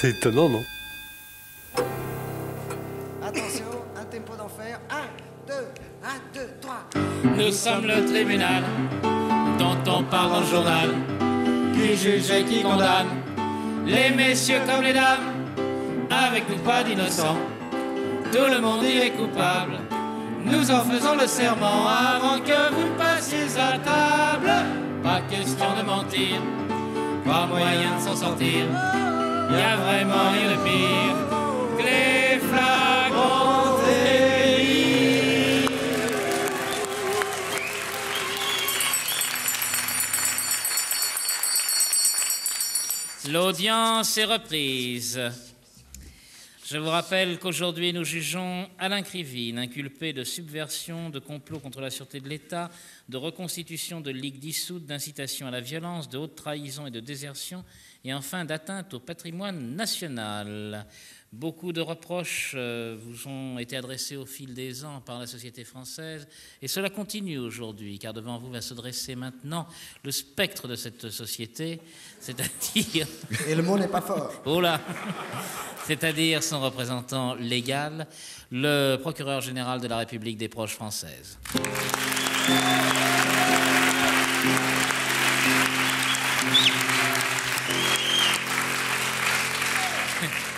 C'est étonnant, non? Attention, un tempo d'enfer. 1, 2, 1, 2, 3. Nous sommes le tribunal dont on parle dans le journal, qui juge et qui condamne, les messieurs comme les dames, avec nous pas d'innocents, tout le monde y est coupable. Nous en faisons le serment avant que vous passiez à table. Pas question de mentir, pas moyen de s'en sortir. Y a vraiment rien de pire que les flagrants délits. L'audience est reprise. Je vous rappelle qu'aujourd'hui, nous jugeons Alain Krivine, inculpé de subversion, de complot contre la sûreté de l'État, de reconstitution de ligue dissoute, d'incitation à la violence, de haute trahison et de désertion, et enfin d'atteinte au patrimoine national. Beaucoup de reproches vous ont été adressés au fil des ans par la société française, et cela continue aujourd'hui, car devant vous va se dresser maintenant le spectre de cette société, c'est-à-dire... Et le mot n'est pas fort. Oh là, c'est-à-dire son représentant légal, le procureur général de la République des Proches françaises.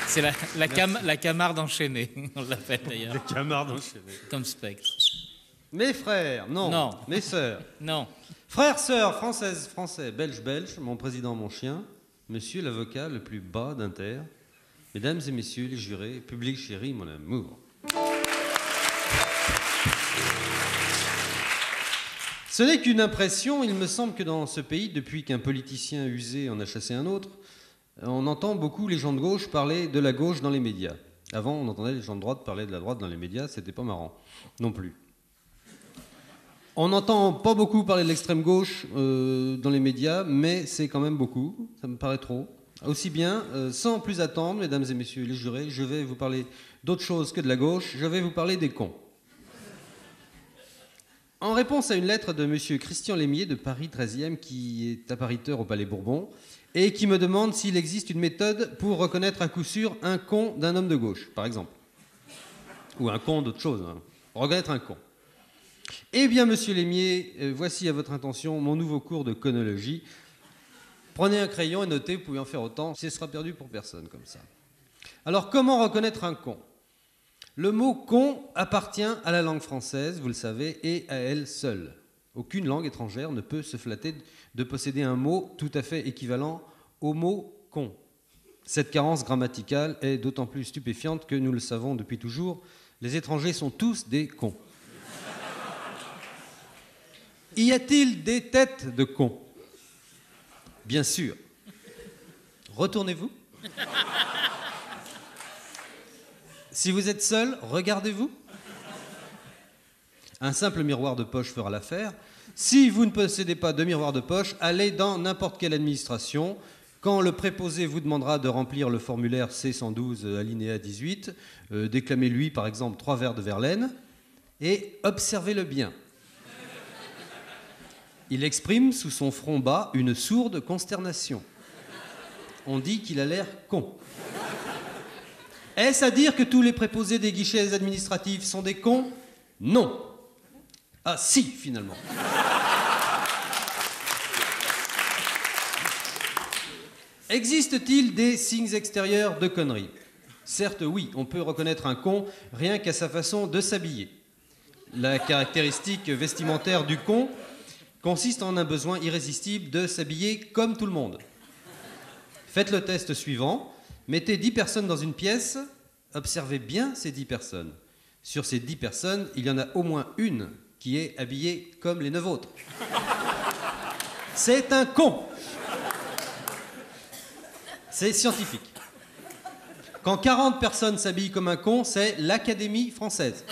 C'est la camarde enchaînée, on l'appelle d'ailleurs. Les camarades enchaînés. Comme spectre. Mes frères, non. Non. Mes sœurs. Non. Frères, sœurs, françaises, français, belges, belges, mon président, mon chien, monsieur l'avocat le plus bas d'Inter, mesdames et messieurs les jurés, public chéri, mon amour. Ce n'est qu'une impression, il me semble que dans ce pays, depuis qu'un politicien usé en a chassé un autre, on entend beaucoup les gens de gauche parler de la gauche dans les médias. Avant, on entendait les gens de droite parler de la droite dans les médias, c'était pas marrant, non plus. On n'entend pas beaucoup parler de l'extrême gauche dans les médias, mais c'est quand même beaucoup, ça me paraît trop. Aussi bien, sans plus attendre, mesdames et messieurs les jurés, je vais vous parler d'autre chose que de la gauche, je vais vous parler des cons. En réponse à une lettre de monsieur Christian Lémier de Paris 13e, qui est appariteur au Palais Bourbon, et qui me demande s'il existe une méthode pour reconnaître à coup sûr un con d'un homme de gauche, par exemple. Ou un con d'autre chose, hein. Reconnaître un con. Eh bien, monsieur Lémier, voici à votre intention mon nouveau cours de conologie. Prenez un crayon et notez, vous pouvez en faire autant, ce sera perdu pour personne, comme ça. Alors, comment reconnaître un con ? Le mot « con » appartient à la langue française, vous le savez, et à elle seule. Aucune langue étrangère ne peut se flatter de posséder un mot tout à fait équivalent au mot « con ». Cette carence grammaticale est d'autant plus stupéfiante que, nous le savons depuis toujours, les étrangers sont tous des cons. Y a-t-il des têtes de cons ? Bien sûr. Retournez-vous. Si vous êtes seul, regardez-vous. Un simple miroir de poche fera l'affaire. Si vous ne possédez pas de miroir de poche, allez dans n'importe quelle administration. Quand le préposé vous demandera de remplir le formulaire C112 alinéa 18, déclamez-lui par exemple 3 vers de Verlaine et observez-le bien. Il exprime sous son front bas une sourde consternation. On dit qu'il a l'air con. Est-ce à dire que tous les préposés des guichets administratifs sont des cons ? Non. Ah si, finalement. Existe-t-il des signes extérieurs de conneries ? Certes, oui, on peut reconnaître un con rien qu'à sa façon de s'habiller. La caractéristique vestimentaire du con consiste en un besoin irrésistible de s'habiller comme tout le monde. Faites le test suivant. Mettez 10 personnes dans une pièce, observez bien ces 10 personnes. Sur ces 10 personnes, il y en a au moins une qui est habillée comme les 9 autres. C'est un con. C'est scientifique. Quand 40 personnes s'habillent comme un con, c'est l'Académie française.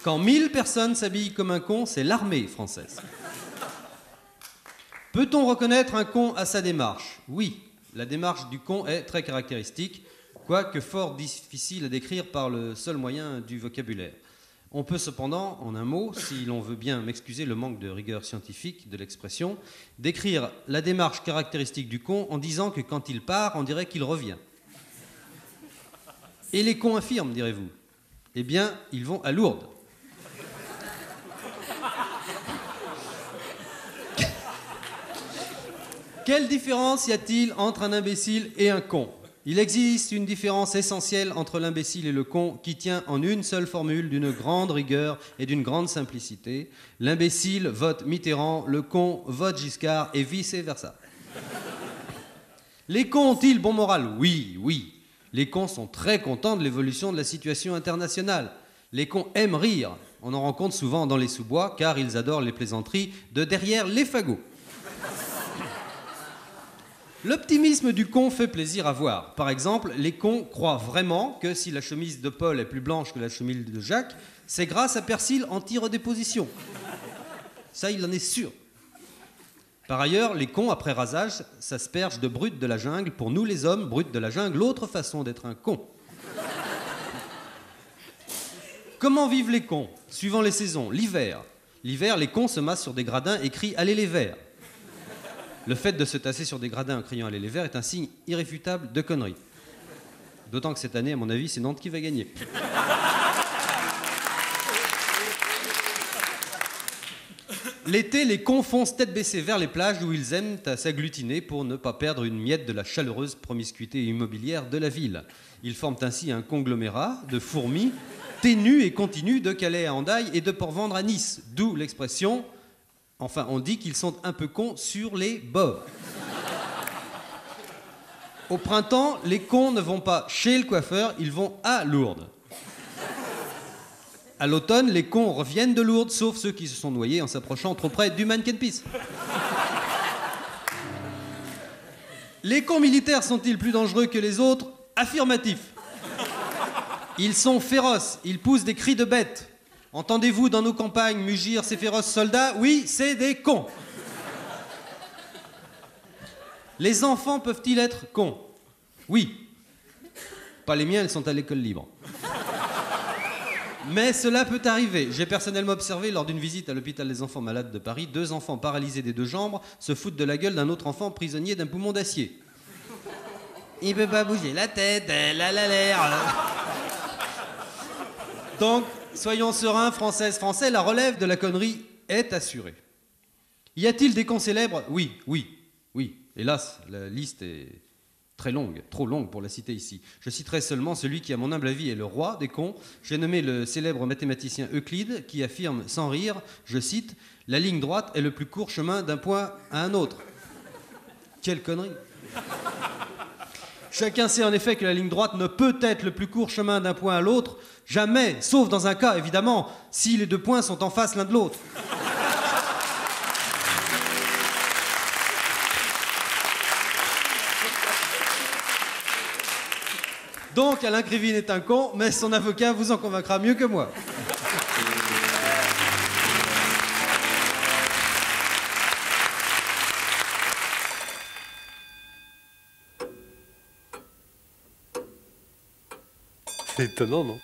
Quand 1000 personnes s'habillent comme un con, c'est l'armée française. Peut-on reconnaître un con à sa démarche ? Oui, la démarche du con est très caractéristique, quoique fort difficile à décrire par le seul moyen du vocabulaire. On peut cependant, en un mot, si l'on veut bien m'excuser le manque de rigueur scientifique de l'expression, décrire la démarche caractéristique du con en disant que quand il part, on dirait qu'il revient. Et les cons affirment, direz-vous. Eh bien, ils vont à Lourdes. Quelle différence y a-t-il entre un imbécile et un con ? Il existe une différence essentielle entre l'imbécile et le con qui tient en une seule formule d'une grande rigueur et d'une grande simplicité. L'imbécile vote Mitterrand, le con vote Giscard et vice-versa. Les cons ont-ils bon moral ? Oui, oui. Les cons sont très contents de l'évolution de la situation internationale. Les cons aiment rire. On en rencontre souvent dans les sous-bois car ils adorent les plaisanteries de derrière les fagots. L'optimisme du con fait plaisir à voir. Par exemple, les cons croient vraiment que si la chemise de Paul est plus blanche que la chemise de Jacques, c'est grâce à Persil anti-redéposition. Ça, il en est sûr. Par ailleurs, les cons, après rasage, s'aspergent de brutes de la jungle. Pour nous, les hommes, brutes de la jungle, l'autre façon d'être un con. Comment vivent les cons ? Suivant les saisons. L'hiver. L'hiver, les cons se massent sur des gradins et crient « Allez les verts !» Le fait de se tasser sur des gradins en criant « Allez les verts » est un signe irréfutable de connerie. D'autant que cette année, à mon avis, c'est Nantes qui va gagner. L'été, les cons foncent tête baissée vers les plages où ils aiment à s'agglutiner pour ne pas perdre une miette de la chaleureuse promiscuité immobilière de la ville. Ils forment ainsi un conglomérat de fourmis ténues et continues de Calais à Hendaye et de Port-Vendre à Nice. D'où l'expression, enfin on dit qu'ils sont un peu cons sur les bords. Au printemps, les cons ne vont pas chez le coiffeur, ils vont à Lourdes. À l'automne, les cons reviennent de Lourdes, sauf ceux qui se sont noyés en s'approchant trop près du Mannequin Peace. Les cons militaires sont-ils plus dangereux que les autres ? Affirmatif. Ils sont féroces, ils poussent des cris de bêtes. Entendez-vous dans nos campagnes mugir ces féroces soldats ? Oui, c'est des cons. Les enfants peuvent-ils être cons ? Oui. Pas les miens, ils sont à l'école libre. Mais cela peut arriver. J'ai personnellement observé lors d'une visite à l'hôpital des enfants malades de Paris, 2 enfants paralysés des 2 jambes se foutent de la gueule d'un autre enfant prisonnier d'un poumon d'acier. Il peut pas bouger la tête, elle a l'air. Donc, soyons sereins, Françaises, Français, la relève de la connerie est assurée. Y a-t-il des cons célèbres ? Oui, oui, oui. Hélas, la liste est très longue, trop longue pour la citer ici. Je citerai seulement celui qui, à mon humble avis, est le roi des cons. J'ai nommé le célèbre mathématicien Euclide, qui affirme sans rire, je cite, « La ligne droite est le plus court chemin d'un point à un autre. » Quelle connerie ! Chacun sait en effet que la ligne droite ne peut être le plus court chemin d'un point à l'autre, jamais, sauf dans un cas, évidemment, si les 2 points sont en face l'un de l'autre. Donc, Alain Krivine est un con, mais son avocat vous en convaincra mieux que moi. C'est étonnant, non ?